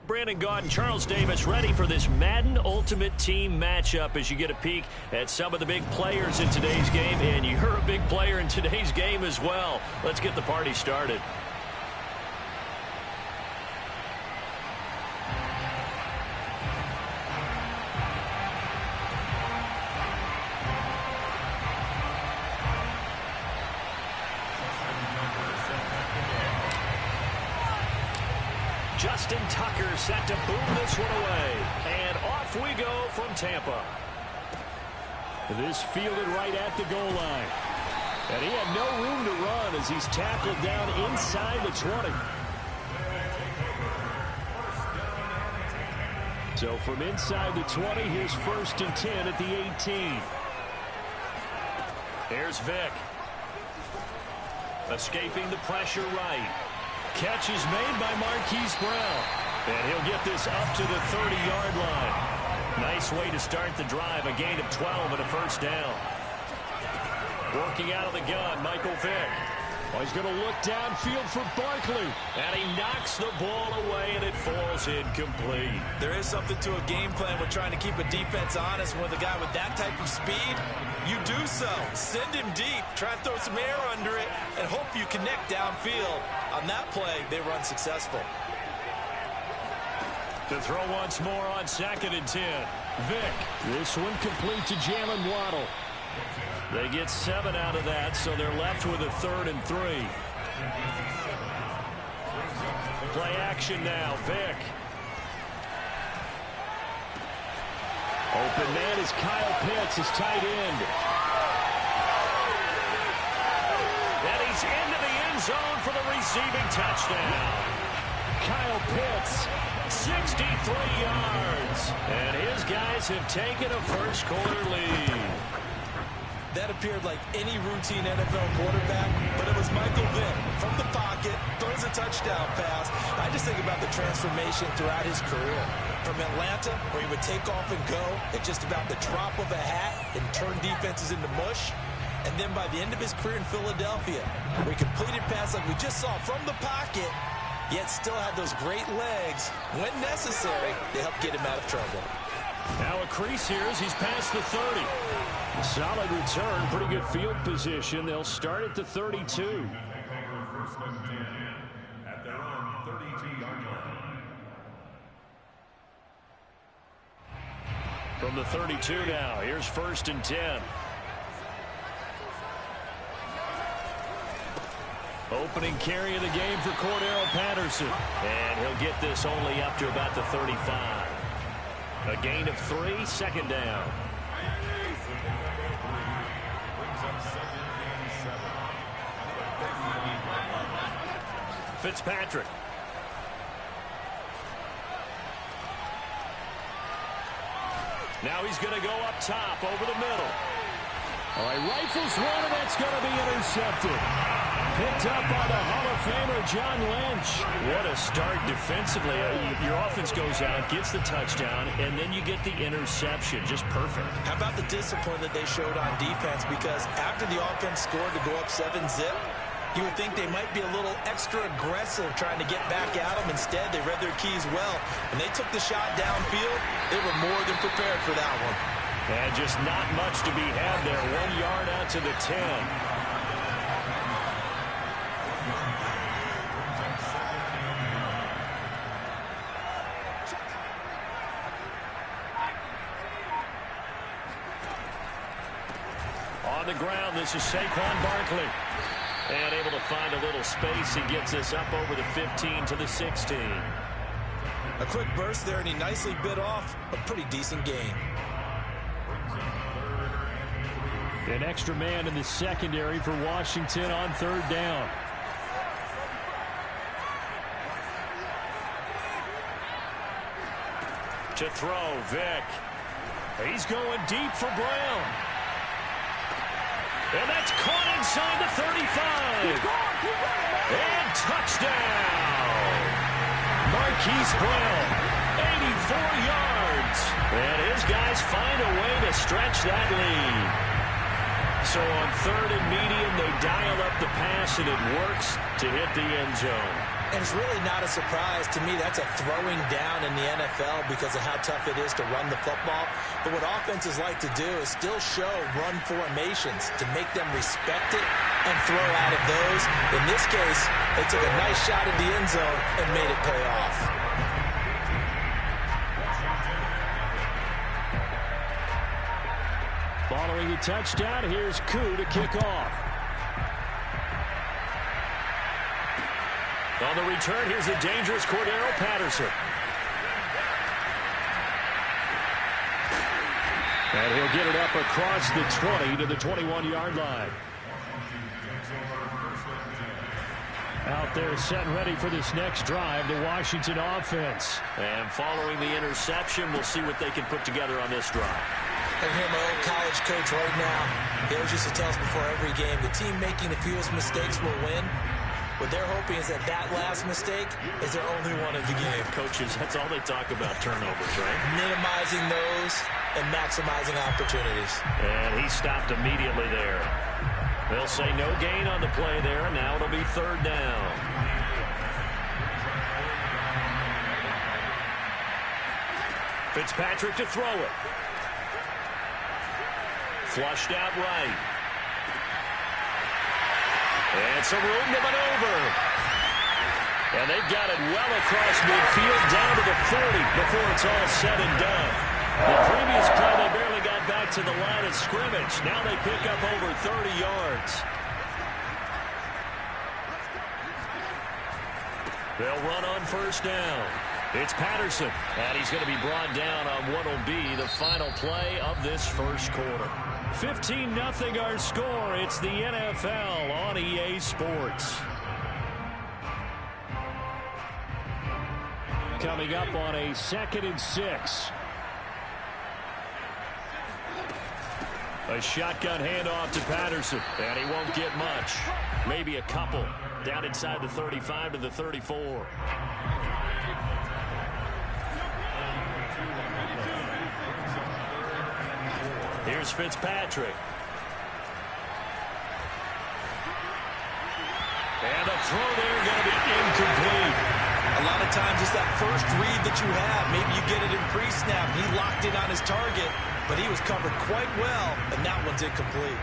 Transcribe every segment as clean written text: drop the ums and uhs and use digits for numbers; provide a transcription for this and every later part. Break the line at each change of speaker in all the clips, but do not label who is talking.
Brandon Gaud and Charles Davis ready for this Madden Ultimate Team matchup as you get a peek at some of the big players in today's game. And you're a big player in today's game as well. Let's get the party started. Justin Tucker set to boom this one away. And off we go from Tampa.
This fielded right at the goal line. And he had no room to run as he's tackled down inside the 20. So from inside the 20, here's 1st and 10 at the 18.
Here's Vick. Escaping the pressure right. Catch is made by Marquise Brown. And he'll get this up to the 30-yard line. Nice way to start the drive. A gain of 12 and a first down. Working out of the gun, Michael Vick.
Oh, he's going to look downfield for Barkley.
And he knocks the ball away, and it falls incomplete.
There is something to a game plan with trying to keep a defense honest. With a guy with that type of speed, you do so. Send him deep, try and throw some air under it, and hope you connect downfield. On that play, they run successful.
To throw once more on 2nd and 10.
Vick. This one complete to Jalen Waddle.
They get 7 out of that, so they're left with a 3rd and 3. Play action now, Vick.
Open man is Kyle Pitts, his tight end.
And he's into the end zone for the receiving touchdown.
Kyle Pitts.
63 yards. And his guys have taken a first quarter lead.
That appeared like any routine NFL quarterback, but it was Michael Vick from the pocket, throws a touchdown pass. I just think about the transformation throughout his career. From Atlanta, where he would take off and go at just about the drop of a hat and turn defenses into mush. And then by the end of his career in Philadelphia, where he completed passes like we just saw from the pocket, yet still had those great legs when necessary to help get him out of trouble.
Now a crease here as he's past the 30.
Solid return, pretty good field position. They'll start at the 32.
From the 32 now, here's 1st and 10. Opening carry of the game for Cordero Patterson. And he'll get this only up to about the 35. A gain of 3, 2nd down. Fitzpatrick. Now he's going to go up top over the middle.
All right, rifles one, and that's going to be intercepted. Picked up by the Hall of Famer John Lynch.
What a start defensively. Your offense goes out, gets the touchdown, and then you get the interception. Just perfect.
How about the discipline that they showed on defense? Because after the offense scored to go up 7-zip, you would think they might be a little extra aggressive trying to get back at them. Instead, they read their keys well. When they took the shot downfield, they were more than prepared for that one.
And just not much to be had there. 1 yard out to the 10. On the ground, this is Saquon Barkley. And able to find a little space. He gets us up over the 15 to the 16.
A quick burst there, and he nicely bit off a pretty decent gain.
An extra man in the secondary for Washington on 3rd down.
To throw, Vick. He's going deep for Brown. And that's caught inside the 35. And touchdown. Marquise Brown, 84 yards. And his guys find a way to stretch that lead. So on 3rd and medium, they dial up the pass, and it works to hit the end zone.
And it's really not a surprise to me. That's a throwing down in the NFL because of how tough it is to run the football. But what offenses like to do is still show run formations to make them respect it and throw out of those. In this case, they took a nice shot at the end zone and made it pay off.
Following the touchdown, here's Koo to kick off.
On the return, here's the dangerous Cordero Patterson.
And he'll get it up across the 20 to the 21-yard line. Out there set and ready for this next drive, the Washington offense.
And following the interception, we'll see what they can put together on this drive.
I hear my old college coach right now. He always used to tell us before every game, the team making the fewest mistakes will win. What they're hoping is that last mistake is their only one of the game.
Coaches, that's all they talk about, turnovers, right?
Minimizing those and maximizing opportunities.
And he stopped immediately there. They'll say no gain on the play there, and now it'll be third down. Fitzpatrick to throw it. Flushed out right. And some room to maneuver. And they've got it well across midfield down to the 30 before it's all said and done. The previous play, they barely got back to the line of scrimmage. Now they pick up over 30 yards. They'll run on first down. It's Patterson, and he's going to be brought down on what will be the final play of this first quarter.
15-0 our score. It's the NFL on EA Sports. Coming up on a 2nd and 6. A shotgun handoff to Patterson, and he won't get much. Maybe a couple. Down inside the 35 to the 34.
Here's Fitzpatrick. And the throw there going to be incomplete.
A lot of times it's that first read that you have. Maybe you get it in pre-snap. He locked in on his target, but he was covered quite well, and that one's incomplete.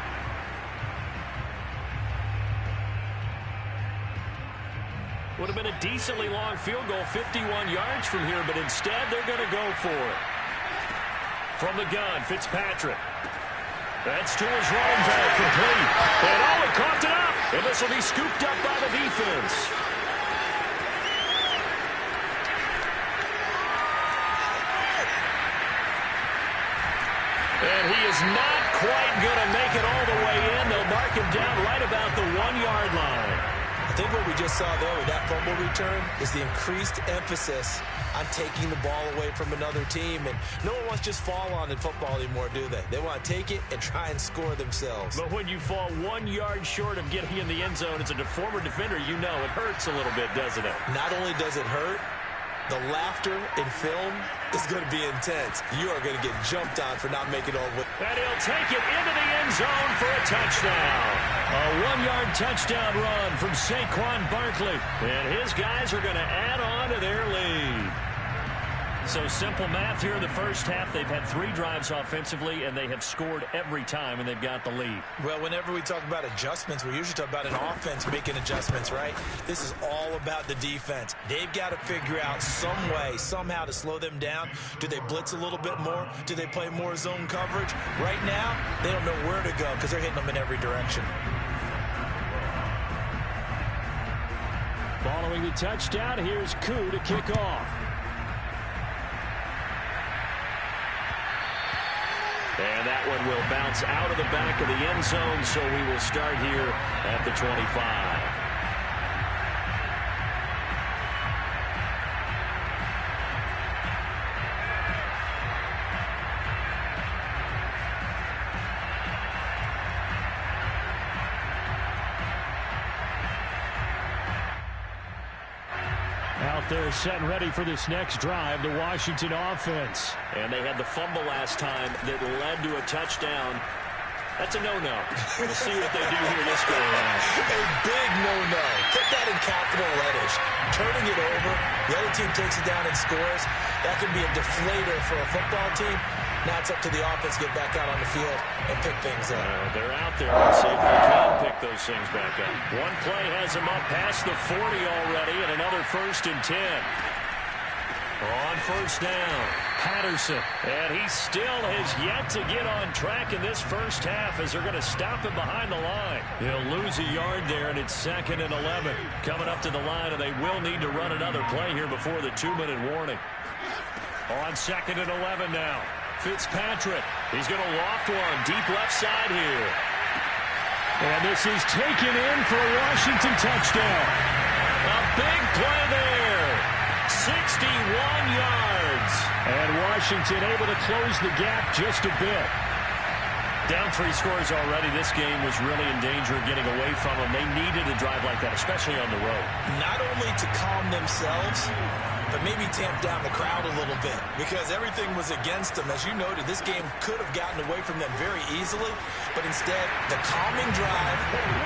Would have been a decently long field goal, 51 yards from here, but instead they're going to go for it. From the gun, Fitzpatrick. That's to his running back, complete. And he coughed it up. And this will be scooped up by the defense. And he is not quite going to make it all the way in. They'll mark him down right about the 1-yard line.
I think what we just saw there with that fumble return is the increased emphasis on taking the ball away from another team. And no one wants to just fall on in football anymore, do they? They want to take it and try and score themselves.
But when you fall 1 yard short of getting in the end zone as a former defender, you know it hurts a little bit, doesn't it?
Not only does it hurt, the laughter in film is going to be intense. You are going to get jumped on for not making all.
And he'll take it into the end zone for a touchdown.
A 1-yard touchdown run from Saquon Barkley.
And his guys are going to add on to their lead. So simple math here in the first half. They've had 3 drives offensively, and they have scored every time, and they've got the lead.
Well, whenever we talk about adjustments, we usually talk about an offense making adjustments, right? This is all about the defense. They've got to figure out some way, somehow to slow them down. Do they blitz a little bit more? Do they play more zone coverage? Right now, they don't know where to go because they're hitting them in every direction.
Following the touchdown, here's Koo to kick off.
And that one will bounce out of the back of the end zone, so we will start here at the 25.
Out there set and ready for this next drive, the Washington offense.
And they had the fumble last time that led to a touchdown.
That's a no-no. We'll see what they do here this go around.
A big no-no. Put that in capital letters. Turning it over, the other team takes it down and scores. That can be a deflator for a football team. Now it's up to the offense to get back out on the field and pick things up.
They're out there. Let's see if they can pick those things back up. One play has them up past the 40 already, and another 1st and 10. On 1st down, Patterson. And he still has yet to get on track in this first half as they're going to stop him behind the line. He'll lose a yard there, and it's 2nd and 11. Coming up to the line, and they will need to run another play here before the 2-minute warning. On 2nd and 11 now. Fitzpatrick. He's going to loft one deep left side here. And this is taken in for a Washington touchdown. A big play there. 61 yards. And Washington able to close the gap just a bit. Down 3 scores already. This game was really in danger of getting away from them. They needed a drive like that, especially on the road.
Not only to calm themselves, but maybe tamp down the crowd a little bit because everything was against them. As you noted, this game could have gotten away from them very easily, but instead, the calming drive,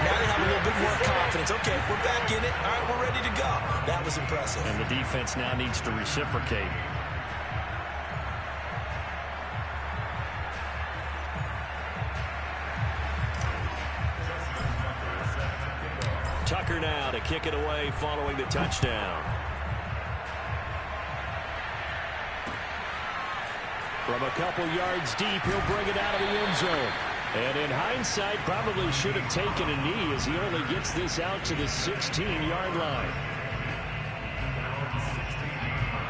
now they have a little bit more confidence. Okay, we're back in it. All right, we're ready to go. That was impressive.
And the defense now needs to reciprocate. Tucker now to kick it away following the touchdown. From a couple yards deep, he'll bring it out of the end zone. And in hindsight, probably should have taken a knee as he only gets this out to the 16-yard line.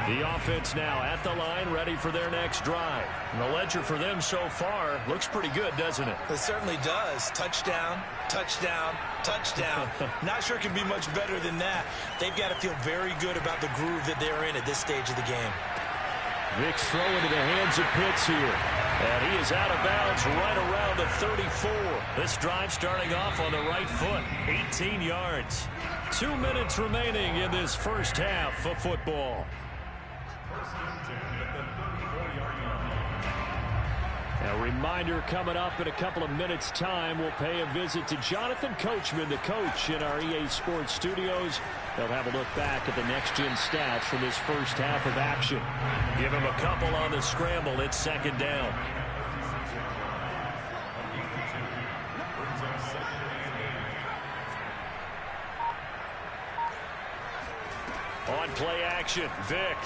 The offense now at the line, ready for their next drive. And the ledger for them so far looks pretty good, doesn't it?
It certainly does. Touchdown, touchdown, touchdown. Not sure it can be much better than that. They've got to feel very good about the groove that they're in at this stage of the game.
Vick's throw into the hands of Pitts here. And he is out of bounds right around the 34. This drive starting off on the right foot. 18 yards. 2 minutes remaining in this first half of football. A reminder coming up in a couple of minutes' time. We'll pay a visit to Jonathan Coachman, the coach in our EA Sports studios. They'll have a look back at the next-gen stats from this first half of action. Give him a couple on the scramble. It's 2nd down. On play action, Vick.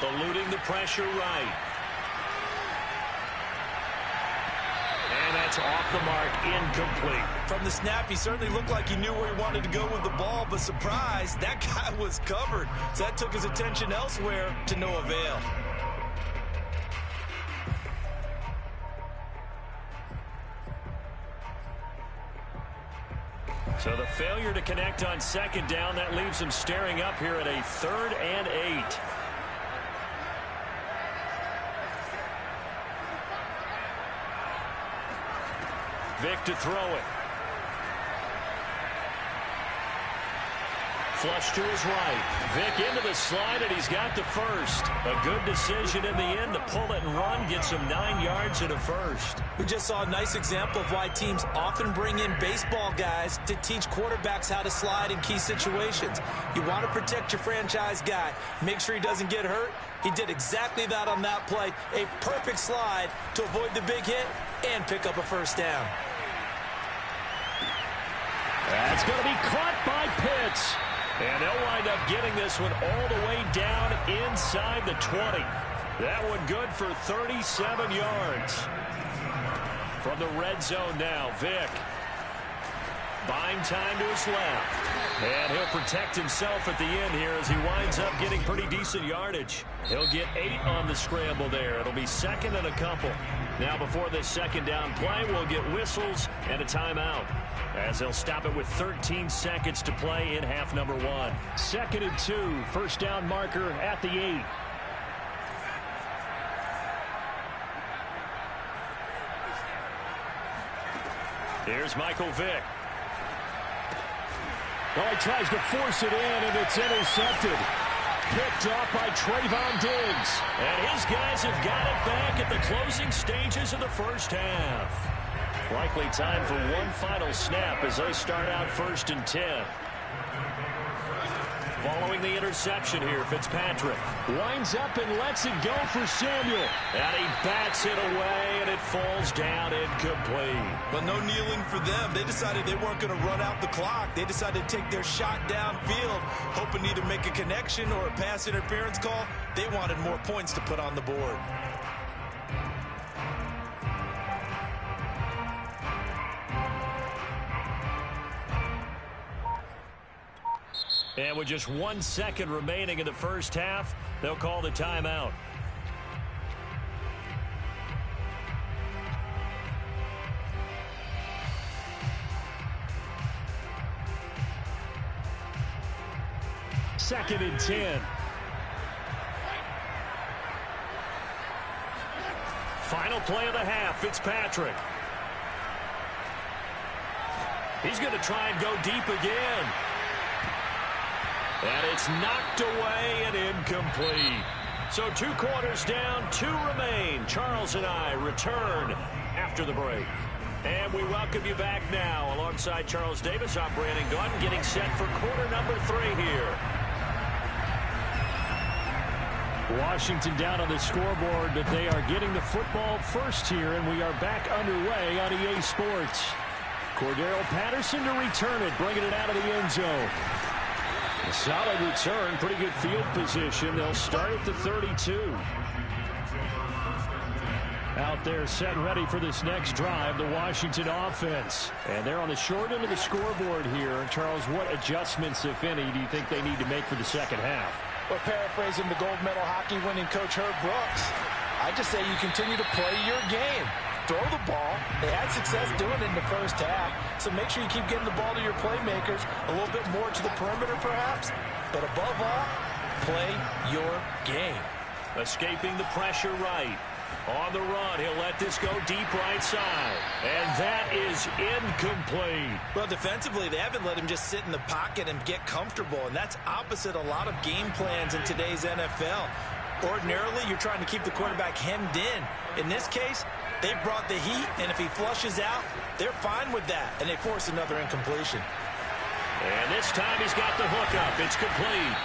Eluding the pressure right. And that's off the mark, incomplete.
From the snap, he certainly looked like he knew where he wanted to go with the ball, but surprise, that guy was covered. So that took his attention elsewhere to no avail.
So the failure to connect on 2nd down, that leaves him staring up here at a 3rd and 8. Vick to throw it. Flush to his right. Vick into the slide, and he's got the first. A good decision in the end to pull it and run. Gets him 9 yards and a first.
We just saw a nice example of why teams often bring in baseball guys to teach quarterbacks how to slide in key situations. You want to protect your franchise guy. Make sure he doesn't get hurt. He did exactly that on that play. A perfect slide to avoid the big hit and pick up a first down.
That's going to be caught by Pitts. And they'll wind up getting this one all the way down inside the 20. That one good for 37 yards. From the red zone now, Vick. Buying time to his left. And he'll protect himself at the end here as he winds up getting pretty decent yardage. He'll get 8 on the scramble there. It'll be 2nd and a couple. Now before this 2nd down play, we'll get whistles and a timeout, as they'll stop it with 13 seconds to play in half number 1. 2nd and 2, 1st down marker at the 8. Here's Michael Vick. Oh, he tries to force it in, and it's intercepted. picked off by Trayvon Diggs. And his guys have got it back at the closing stages of the first half. Likely time for one final snap as they start out 1st and 10. Following the interception here, Fitzpatrick winds up and lets it go for Samuel. And he bats it away, and it falls down incomplete.
But no kneeling for them. They decided they weren't going to run out the clock. They decided to take their shot downfield, hoping to either make a connection or a pass interference call. They wanted more points to put on the board.
And with just 1 second remaining in the first half, they'll call the timeout. Second and 10. Final play of the half, Fitzpatrick. He's going to try and go deep again. And it's knocked away and incomplete. So 2 quarters down, 2 remain. Charles and I return after the break. And we welcome you back now. Alongside Charles Davis, I'm Brandon Gunn, getting set for quarter number 3 here. Washington down on the scoreboard, but they are getting the football first here, and we are back underway on EA Sports. Cordero Patterson to return it, bringing it out of the end zone. A solid return, pretty good field position. They'll start at the 32. Out there set and ready for this next drive, the Washington offense. And they're on the short end of the scoreboard here. And Charles, what adjustments, if any, do you think they need to make for the second half?
Well, paraphrasing the gold medal hockey winning coach Herb Brooks, I just say you continue to play your game. Throw the ball. They had success doing it in the first half, so make sure you keep getting the ball to your playmakers, a little bit more to the perimeter perhaps, but above all, play your game.
Escaping the pressure right. On the run, he'll let this go deep right side. And that is incomplete.
Well, defensively, they haven't let him just sit in the pocket and get comfortable, and that's opposite a lot of game plans in today's NFL. Ordinarily, you're trying to keep the quarterback hemmed in. In this case, they brought the heat, and if he flushes out, they're fine with that, and they force another incompletion.
And this time he's got the hookup. It's complete.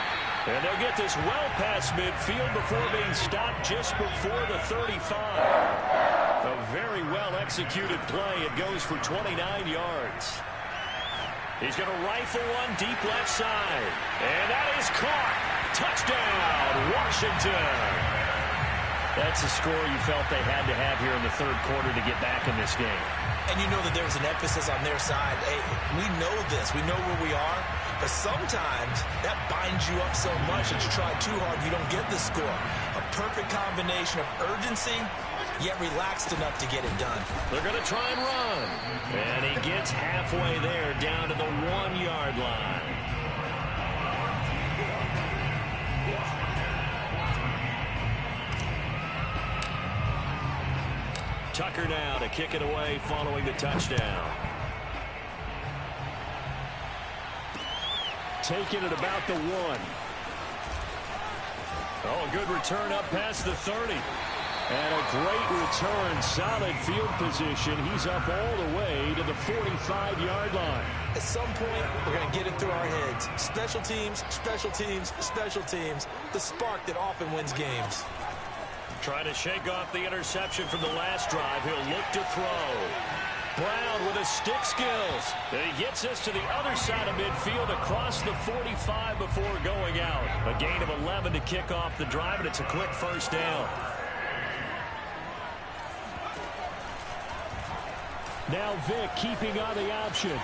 And they'll get this well past midfield before being stopped just before the 35. A very well-executed play. It goes for 29 yards. He's going to rifle one deep left side. And that is caught. Touchdown, Washington. That's a score you felt they had to have here in the third quarter to get back in this game.
And you know that there was an emphasis on their side. Hey, we know this. We know where we are. But sometimes that binds you up so much that you try too hard, you don't get the score. A perfect combination of urgency, yet relaxed enough to get it done.
They're going to try and run. And he gets halfway there, down to the 1-yard line. Tucker now to kick it away following the touchdown. Taking it about the 1. Oh, a good return up past the 30. And a great return, solid field position. He's up all the way to the 45-yard line.
At some point, we're going to get it through our heads. Special teams, special teams, special teams. The spark that often wins games.
Trying to shake off the interception from the last drive. He'll look to throw. Brown with his stick skills. And he gets us to the other side of midfield across the 45 before going out. A gain of 11 to kick off the drive, and it's a quick first down. Now Vick keeping on the option.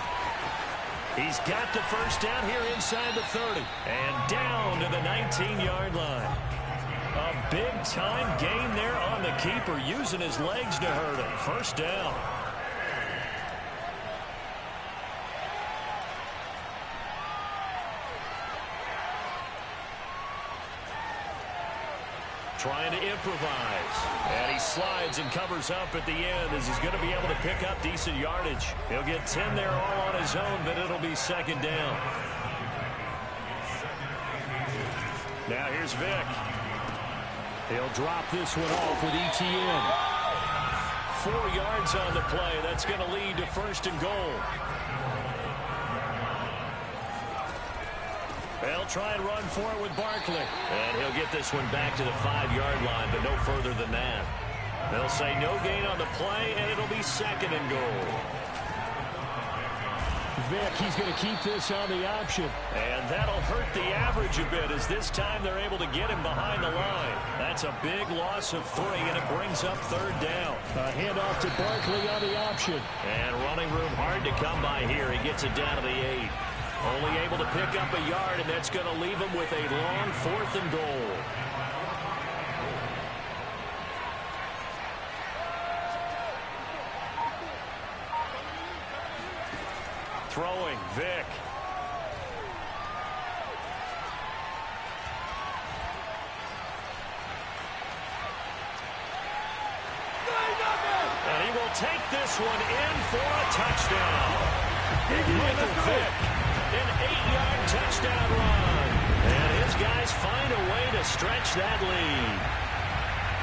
He's got the first down here inside the 30. And down to the 19-yard line. A big-time gain there on the keeper, using his legs to hurt him. First down. Trying to improvise. And he slides and covers up at the end as he's going to be able to pick up decent yardage. He'll get 10 there all on his own, but it'll be second down. Now here's Vic. He'll drop this one off with ETN. 4 yards on the play. That's going to lead to 1st and goal. They'll try and run for it with Barkley. And he'll get this one back to the 5-yard line, but no further than that. They'll say no gain on the play, and it'll be 2nd and goal.
Vic, he's going to keep this on the option.
And that'll hurt the average a bit, as this time they're able to get him behind the line. That's a big loss of 3, and it brings up 3rd down.
A handoff to Barkley on the option.
And running room hard to come by here. He gets it down to the 8. Only able to pick up a yard, and that's going to leave him with a long 4th and goal. Throwing, Vic. And he will take this one in for a touchdown. Michael Vick, an 8-yard touchdown run. And his guys find a way to stretch that lead.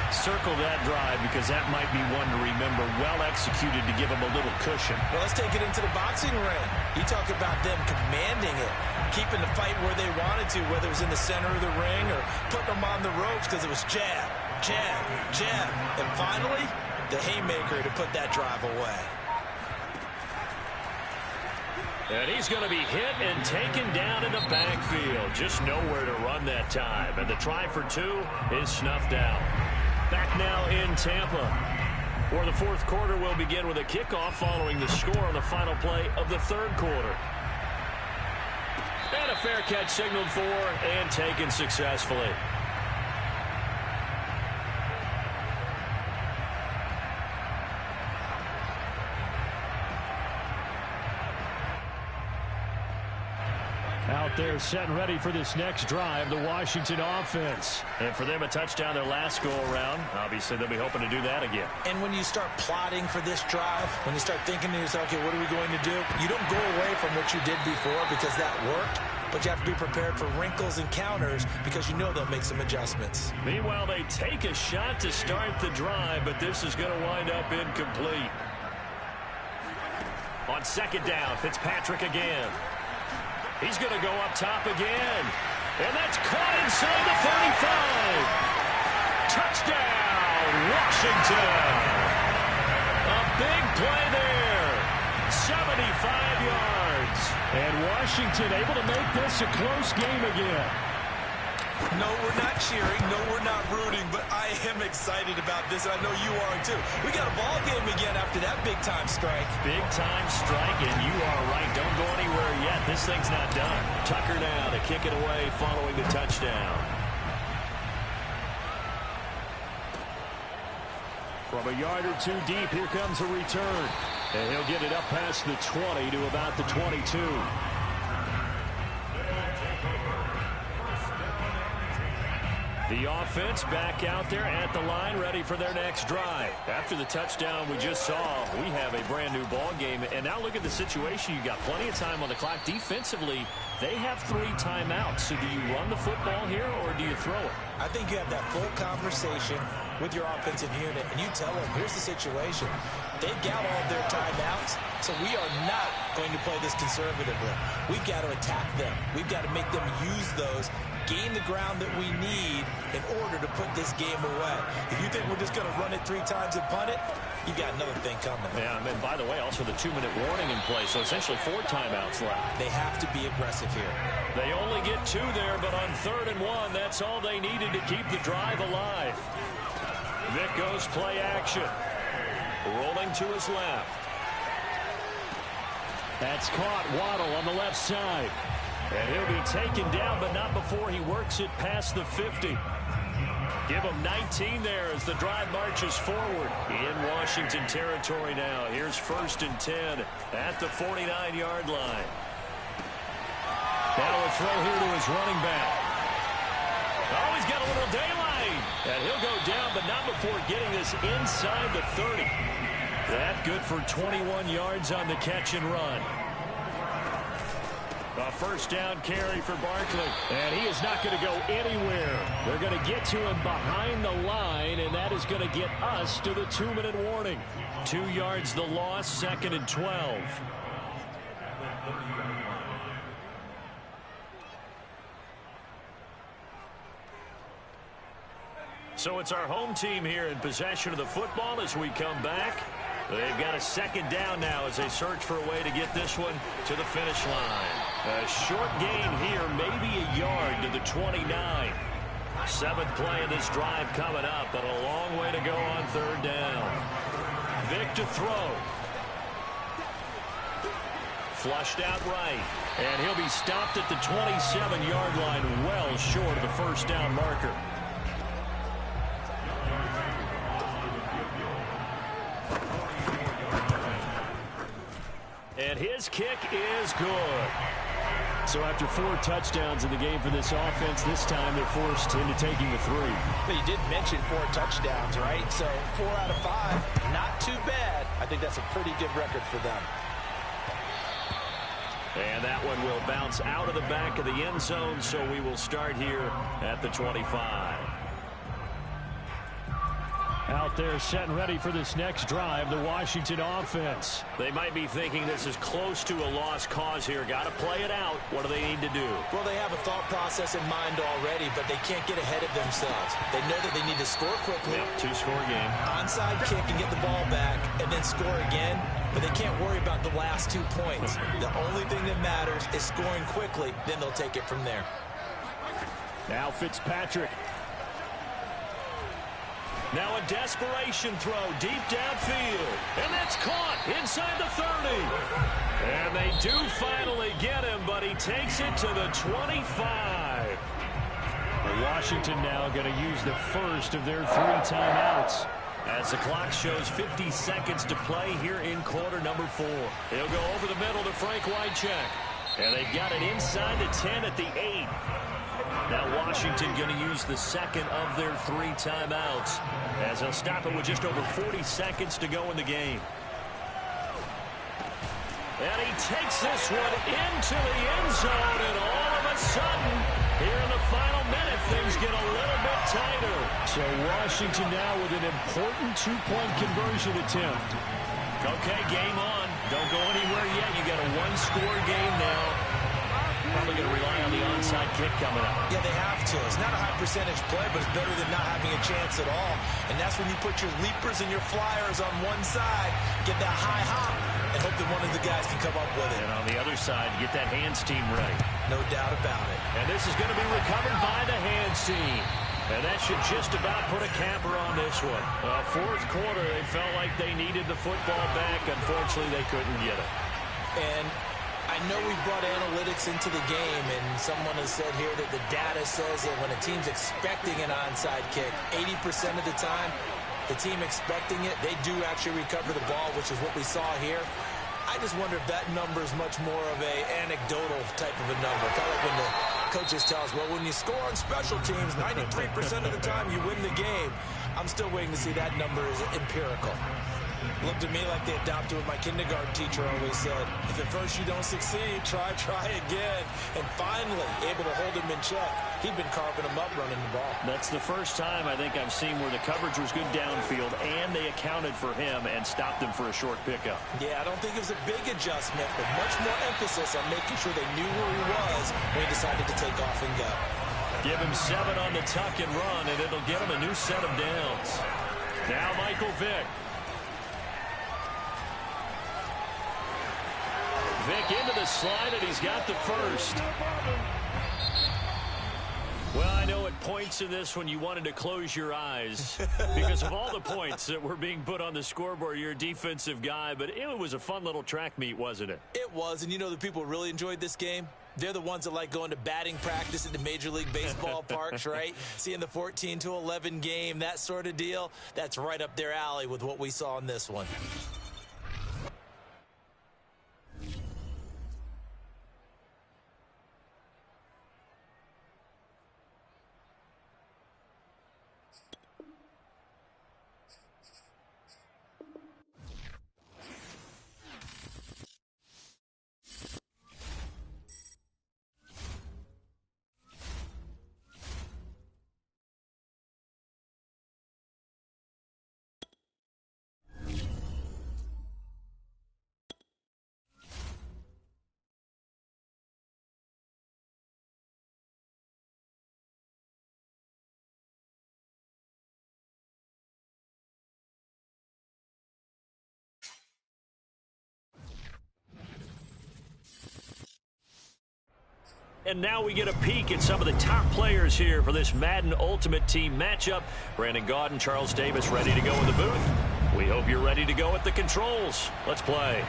Circle that drive, because that might be one to remember. Well executed to give him a little cushion.
Well, let's take it into the boxing ring. You talk about them commanding it, keeping the fight where they wanted to, whether it was in the center of the ring or putting them on the ropes, because it was jab, jab, jab. And finally, the haymaker to put that drive away.
And he's going to be hit and taken down in the backfield. Just nowhere to run that time. And the try for 2 is snuffed out. Back now in Tampa, where the 4th quarter will begin with a kickoff following the score on the final play of the 3rd quarter. And a fair catch signaled for and taken successfully.
Out there set and ready for this next drive, the Washington offense.
And for them, a touchdown their last go-around. Obviously, they'll be hoping to do that again.
And when you start plotting for this drive, when you start thinking to yourself, okay, what are we going to do? You don't go away from what you did before because that worked, but you have to be prepared for wrinkles and counters because you know they'll make some adjustments.
Meanwhile, they take a shot to start the drive, but this is going to wind up incomplete. On 2nd down, Fitzpatrick again. He's going to go up top again. And that's caught inside the 35. Touchdown, Washington. A big play there. 75 yards.
And Washington able to make this a close game again.
No, we're not cheering. No, we're not rooting. But I am excited about this, and I know you are too. We got a ball game again after that big-time strike.
Big-time strike, and you are right. Don't go anywhere yet. This thing's not done. Tucker now to kick it away following the touchdown.
From a yard or 2 deep, here comes a return. And he'll get it up past the 20 to about the 22. The offense back out there at the line, ready for their next drive. After the touchdown we just saw, we have a brand new ball game. And now look at the situation. You got plenty of time on the clock. Defensively, they have 3 timeouts. So do you run the football here or do you throw it?
I think you have that full conversation with your offensive unit, and you tell them, here's the situation. They've got all of their timeouts, so we are not going to play this conservatively. We've got to attack them. We've got to make them use those, gain the ground that we need in order to put this game away. If you think we're just going to run it 3 times and punt it, you got another thing coming.
Yeah, and by the way, also the 2-minute warning in play, so essentially 4 timeouts left.
They have to be aggressive here.
They only get 2 there, but on 3rd and 1, that's all they needed to keep the drive alive. Vic goes play action. Rolling to his left. That's caught. Waddle on the left side. And he'll be taken down, but not before he works it past the 50. Give him 19 there as the drive marches forward. In Washington territory now. Here's 1st and 10 at the 49-yard line. Now a throw here to his running back. Oh, he's got a little daylight. And he'll go down, but not before getting this inside the 30. That good for 21 yards on the catch and run. A first down carry for Barkley. And he is not going to go anywhere. They're going to get to him behind the line, and that is going to get us to the 2-minute warning. 2 yards the loss, 2nd and 12. So it's our home team here in possession of the football as we come back. They've got a 2nd down now as they search for a way to get this one to the finish line. A short gain here, maybe a yard to the 29. 7th play of this drive coming up, but a long way to go on 3rd down. Vick to throw. Flushed out right. And he'll be stopped at the 27-yard line, well short of the first down marker. And his kick is good. So after 4 touchdowns in the game for this offense, this time they're forced into taking the 3.
But you did mention 4 touchdowns, right? So 4 out of 5, not too bad. I think that's a pretty good record for them.
And that one will bounce out of the back of the end zone, so we will start here at the 25. Out there set and ready for this next drive, the Washington offense. They might be thinking this is close to a lost cause here. Got to play it out. What do they need to do?
Well, they have a thought process in mind already, but they can't get ahead of themselves. They know that they need to score quickly.
Yep, 2-score game.
Onside kick and get the ball back, and then score again. But they can't worry about the last 2 points. The only thing that matters is scoring quickly. Then they'll take it from there.
Now Fitzpatrick. Now a desperation throw deep downfield. And that's caught inside the 30. And they do finally get him, but he takes it to the 25. Washington now going to use the first of their 3 timeouts. As the clock shows 50 seconds to play here in quarter number 4. He'll go over the middle to Frank Wycheck. And they've got it inside the 10 at the 8. Now Washington going to use the second of their 3 timeouts as they'll stop it with just over 40 seconds to go in the game. And he takes this one into the end zone, and all of a sudden, here in the final minute, things get a little bit tighter. So Washington now with an important 2-point conversion attempt. Okay, game on. Don't go anywhere yet. You got a 1-score game now. Probably going to rely on the onside kick coming up.
Yeah, they have to. It's not a high percentage play, but it's better than not having a chance at all. And that's when you put your leapers and your flyers on one side, get that high hop, and hope that one of the guys can come up with it.
And on the other side, get that hands team ready.
No doubt about it.
And this is going to be recovered by the hands team. And that should just about put a capper on this one. 4th quarter, they felt like they needed the football back. Unfortunately, they couldn't get it.
And I know we brought analytics into the game, and someone has said here that the data says that when a team's expecting an onside kick, 80% of the time, the team expecting it, they do actually recover the ball, which is what we saw here. I just wonder if that number is much more of a anecdotal type of a number. Kind of like when the coaches tell us, well, when you score on special teams, 93% of the time you win the game. I'm still waiting to see that number is empirical. Looked at me like they adopted what my kindergarten teacher always said. If at first you don't succeed, try again. And finally, able to hold him in check. He'd been carving him up running the ball.
That's the first time I think I've seen where the coverage was good downfield and they accounted for him and stopped him for a short pickup.
Yeah, I don't think it was a big adjustment, but much more emphasis on making sure they knew where he was when he decided to take off and go.
Give him 7 on the tuck and run, and it'll get him a new set of downs. Now Michael Vick. Vick into the slide, and he's got the first. Well, I know at points in this when you wanted to close your eyes because of all the points that were being put on the scoreboard. You're a defensive guy, but it was a fun little track meet, wasn't it?
It was, and you know the people who really enjoyed this game? They're the ones that like going to batting practice at the Major League Baseball parks, right? Seeing the 14-11 game, that sort of deal. That's right up their alley with what we saw in this one.
and now we get a peek at some of the top players here for this Madden Ultimate Team matchup. Brandon Gaudin, Charles Davis ready to go in the booth. We hope you're ready to go at the controls. Let's play.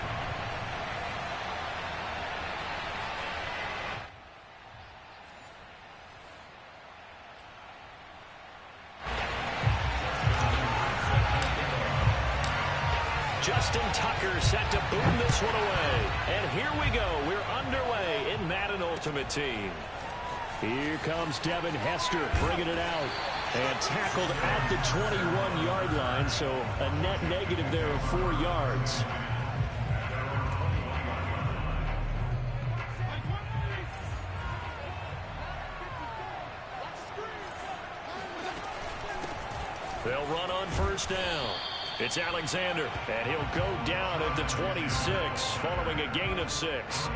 Justin Tucker set to boom this one away. And here we go. We're underway in Madden Ultimate Team. Here comes Devin Hester bringing it out. And tackled at the 21-yard line, so a net negative there of 4 yards. They'll run on first down. It's Alexander, and he'll go down at the 26, following a gain of 6.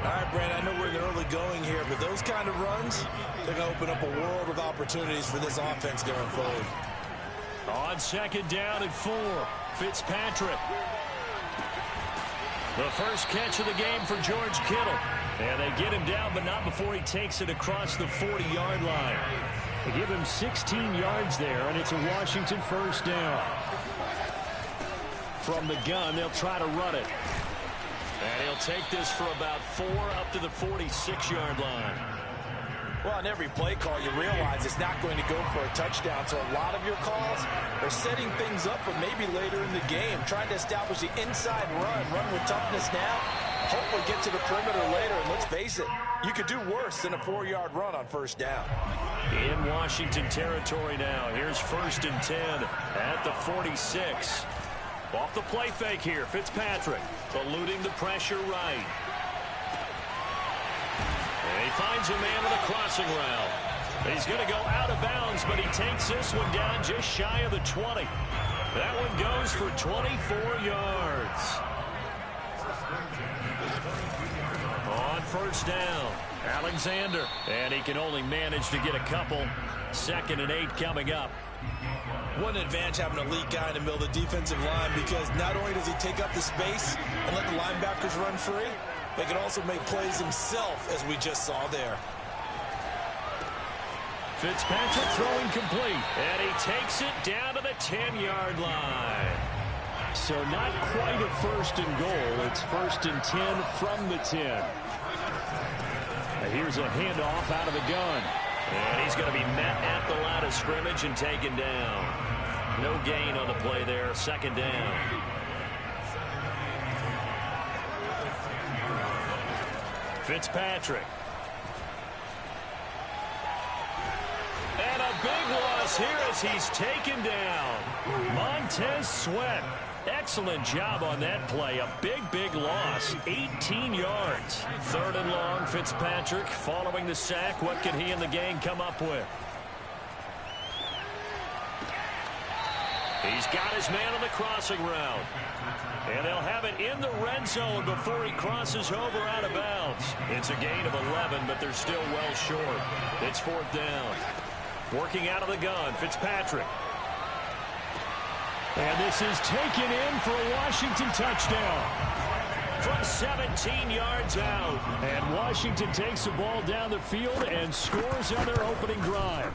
All right, Brandon, I know we're in the early going here, but those kind of runs, they're going to open up a world of opportunities for this offense going forward.
On second down at 4, Fitzpatrick. The first catch of the game for George Kittle. And they get him down, but not before he takes it across the 40-yard line. They give him 16 yards there, and it's a Washington first down. From the gun, they'll try to run it. And he'll take this for about 4 up to the 46-yard line.
Well, on every play call, you realize it's not going to go for a touchdown. So a lot of your calls are setting things up for maybe later in the game, trying to establish the inside run with toughness now. Hopefully get to the perimeter later, and let's face it, you could do worse than a 4-yard run on first down.
In Washington territory now. Here's first and 10 at the 46. Off the play fake here, Fitzpatrick eluding the pressure right. And he finds a man with a crossing route. He's going to go out of bounds, but he takes this one down just shy of the 20. That one goes for 24 yards. On first down, Alexander. And he can only manage to get a couple. 2nd and 8 coming up.
What an advantage having an elite guy in the middle of the defensive line, because not only does he take up the space and let the linebackers run free, but he can also make plays himself, as we just saw there.
Fitzpatrick throwing complete, and he takes it down to the 10-yard line. So not quite a first and goal. It's first and 10 from the 10. And here's a handoff out of the gun. And he's going to be met at the line of scrimmage and taken down. No gain on the play there. 2nd down. Fitzpatrick. And a big loss here as he's taken down. Montez Sweat. Excellent job on that play. A big loss. 18 yards. 3rd and long, Fitzpatrick following the sack. What can he and the gang come up with? He's got his man on the crossing route. And they'll have it in the red zone before he crosses over out of bounds. It's a gain of 11, but they're still well short. It's 4th down. Working out of the gun, Fitzpatrick. And this is taken in for a Washington touchdown. From 17 yards out. And Washington takes the ball down the field and scores on their opening drive.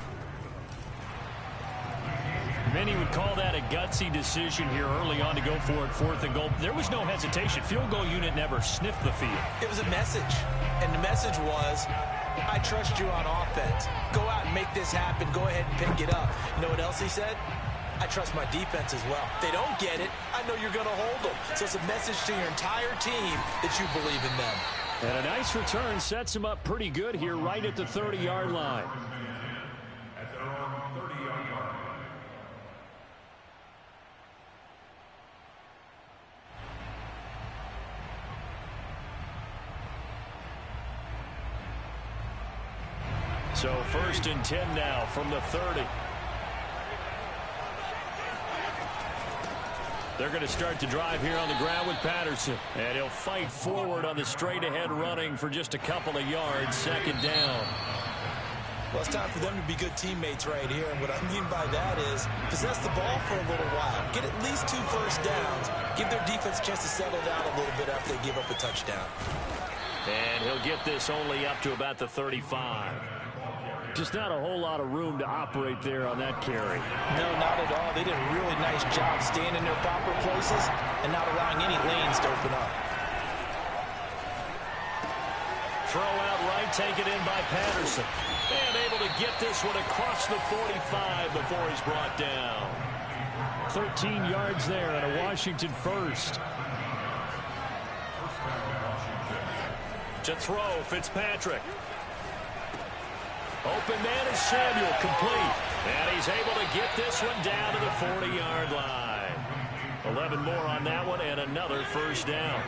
Many would call that a gutsy decision here early on to go for it 4th and goal. There was no hesitation. Field goal unit never sniffed the field.
It was a message, and the message was, I trust you on offense. Go out and make this happen. Go ahead and pick it up. You know what else he said? I trust my defense as well. If they don't get it, I know you're going to hold them. So it's a message to your entire team that you believe in them.
And a nice return sets him up pretty good here right at the 30-yard line.
At their own 30-yard line.
So 1st and 10 now from the 30. They're going to start to drive here on the ground with Patterson. And he'll fight forward on the straight-ahead running for just a couple of yards. 2nd down.
Well, it's time for them to be good teammates right here. And what I mean by that is possess the ball for a little while. Get at least 2 first downs. Give their defense a chance to settle down a little bit after they give up a touchdown.
And he'll get this only up to about the 35. Just not a whole lot of room to operate there on that carry.
No, not at all. They did a really nice job staying in their proper places and not allowing any lanes to open up.
Throw out right, taken in by Patterson. And able to get this one across the 45 before he's brought down.
13 yards there and a Washington first.
To throw, Fitzpatrick. Open man is Samuel, complete. And he's able to get this one down to the 40-yard line. 11 more on that one and another first down.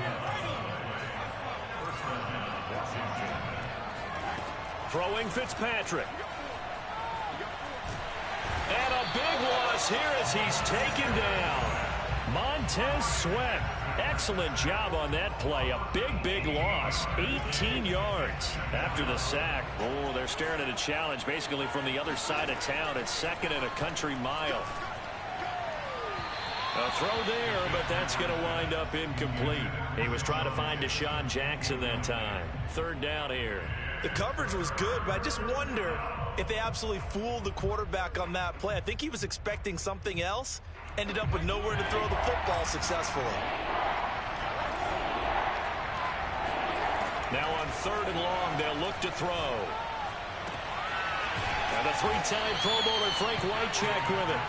Throwing Fitzpatrick. And a big loss here as he's taken down. Montez Sweat. Excellent job on that play. A big loss. 18 yards after the sack. Oh, they're staring at a challenge basically from the other side of town. It's second and a country mile. A throw there, but that's going to wind up incomplete. He was trying to find Deshaun Jackson that time. Third down here.
The coverage was good, but I just wonder if they absolutely fooled the quarterback on that play. I think he was expecting something else. Ended up with nowhere to throw the football successfully.
Now on third and long, they'll look to throw. And a three-time Pro Bowler Frank Wycheck with it.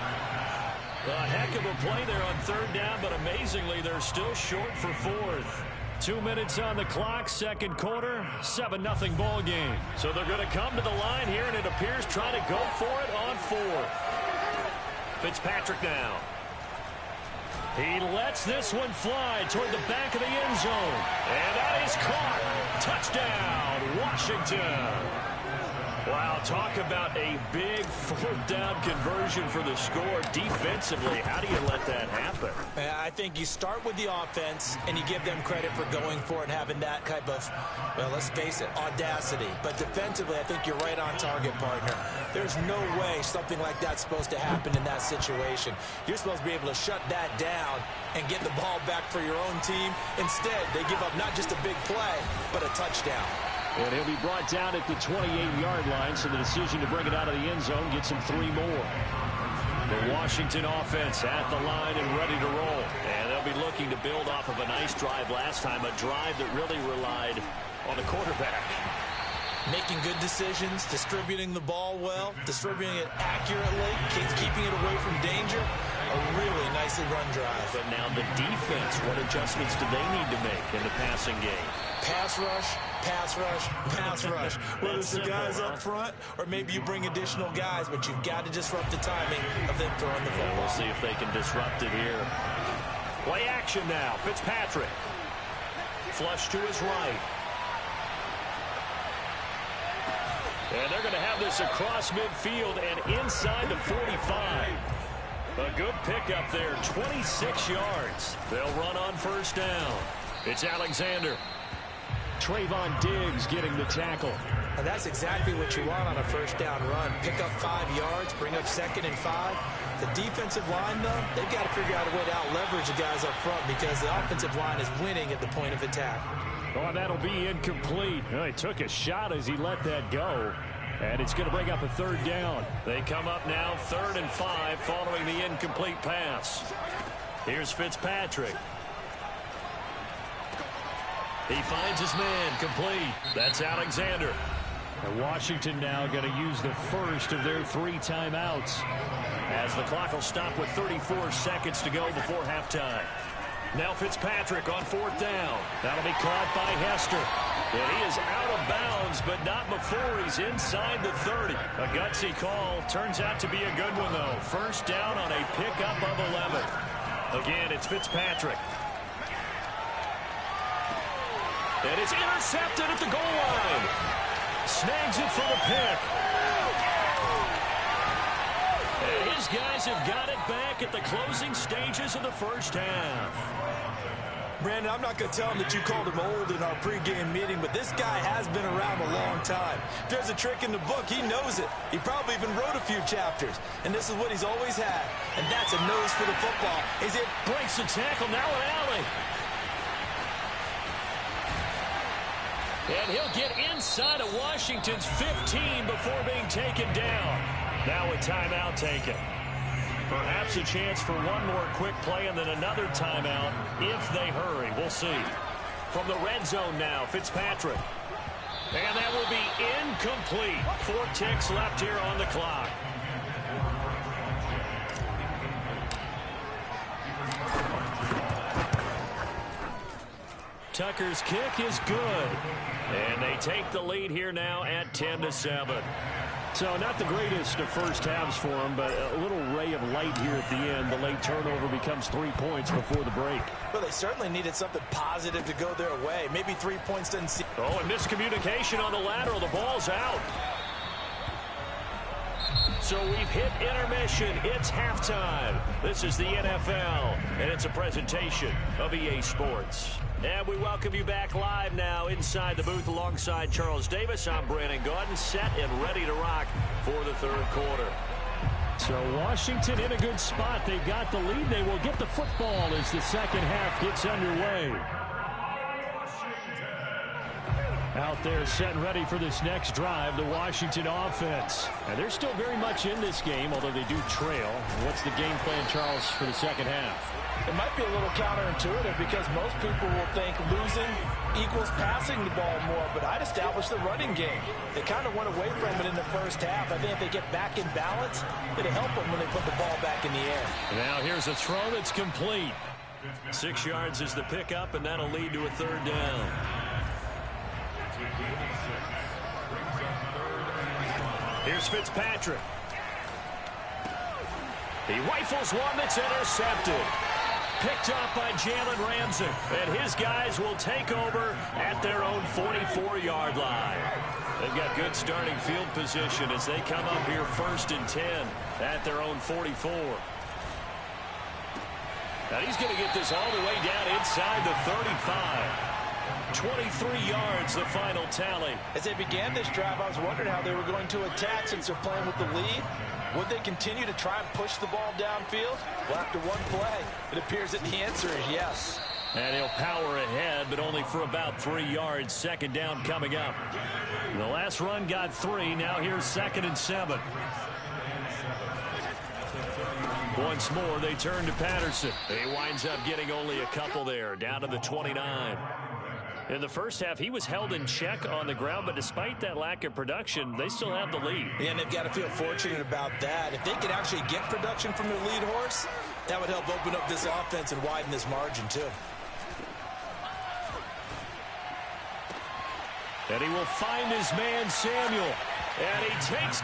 A heck of a play there on third down, but amazingly, they're still short for fourth. 2 minutes on the clock, second quarter, 7-0 ball game. So they're going to come to the line here, and it appears trying to go for it on fourth. Fitzpatrick now. He lets this one fly toward the back of the end zone. And that is caught. Touchdown, Washington. Wow, talk about a big fourth down conversion for the score. Defensively, how do you let that happen?
I think you start with the offense, and you give them credit for going for it and having that type of, well, let's face it, audacity. But defensively, I think you're right on target, partner. There's no way something like that's supposed to happen in that situation. You're supposed to be able to shut that down and get the ball back for your own team. Instead, they give up not just a big play, but a touchdown.
And he'll be brought down at the 28-yard line, so the decision to bring it out of the end zone gets him 3 more.
The Washington offense at the line and ready to roll. And they'll be looking to build off of a nice drive last time, a drive that really relied on the quarterback.
Making good decisions, distributing the ball well, distributing it accurately, keeping it away from danger. A really nicely run drive.
But now the defense, what adjustments do they need to make in the passing game?
Pass rush, pass rush, pass rush. Whether it's the guys up front or maybe you bring additional guys, but you've got to disrupt the timing of them throwing the football.
We'll see if they can disrupt it here. Play action now. Fitzpatrick. Flush to his right. And they're going to have this across midfield and inside the 45. A good pickup there, 26 yards. They'll run on first down. It's Alexander.
Trayvon Diggs getting the tackle.
And that's exactly what you want on a first down run. Pick up 5 yards, bring up 2nd and 5. The defensive line, though, they've got to figure out a way to out-leverage the guys up front because the offensive line is winning at the point of attack.
Oh, that'll be incomplete. Oh, he took a shot as he let that go. And it's going to bring up a third down.
They come up now 3rd and 5 following the incomplete pass. Here's Fitzpatrick. He finds his man, complete. That's Alexander.
And Washington now going to use the first of their 3 timeouts.
As the clock will stop with 34 seconds to go before halftime. Now Fitzpatrick on 4th down. That'll be caught by Hester. And he is out of bounds, but not before he's inside the 30. A gutsy call. Turns out to be a good one, though. First down on a pickup of 11. Again, it's Fitzpatrick. And it's intercepted at the goal line. Snags it for the pick. And his guys have got it back at the closing stages of the first half.
Brandon, I'm not going to tell him that you called him old in our pregame meeting, but this guy has been around a long time. If there's a trick in the book, he knows it. He probably even wrote a few chapters, and this is what he's always had, and that's a nose for the football. Is it breaks the tackle, now an alley.
And he'll get inside of Washington's 15 before being taken down. Now a timeout taken. Perhaps a chance for one more quick play and then another timeout if they hurry. We'll see. From the red zone now, Fitzpatrick. And that will be incomplete. 4 ticks left here on the clock. Tucker's kick is good. And they take the lead here now at 10-7.
So not the greatest of first halves for them, but a little ray of light here at the end. The late turnover becomes 3 points before the break.
Well, they certainly needed something positive to go their way. Maybe 3 points didn't seem...
Oh, and miscommunication on the lateral. The ball's out. So we've hit intermission. It's halftime. This is the NFL, and it's a presentation of EA Sports. And we welcome you back live now inside the booth alongside Charles Davis. I'm Brandon Gaudin, set and ready to rock for the third quarter.
So Washington in a good spot. They've got the lead. They will get the football as the second half gets underway. Out there set and ready for this next drive, the Washington offense. And they're still very much in this game, although they do trail. What's the game plan, Charles, for the second half?
It might be a little counterintuitive because most people will think losing equals passing the ball more, but I'd establish the running game. They kind of went away from it in the first half. I think if they get back in balance, it'll help them when they put the ball back in the air.
Now here's a throw that's complete. 6 yards is the pickup, and that'll lead to a third down. Here's Fitzpatrick. He rifles one that's intercepted. Picked up by Jalen Ramsey. And his guys will take over at their own 44-yard line. They've got good starting field position as they come up here 1st and 10 at their own 44. Now he's going to get this all the way down inside the 35. 23 yards, the final tally.
As they began this drive, I was wondering how they were going to attack since they're playing with the lead. Would they continue to try and push the ball downfield? Well, after one play, it appears that the answer is yes.
And he'll power ahead, but only for about 3 yards. Second down coming up. The last run got 3. Now here's 2nd and 7. Once more, they turn to Patterson. He winds up getting only a couple there, down to the 29. In the first half, he was held in check on the ground, but despite that lack of production, they still have the lead.
Yeah, and they've got to feel fortunate about that. If they could actually get production from their lead horse, that would help open up this offense and widen this margin, too.
And he will find his man, Samuel. And he takes...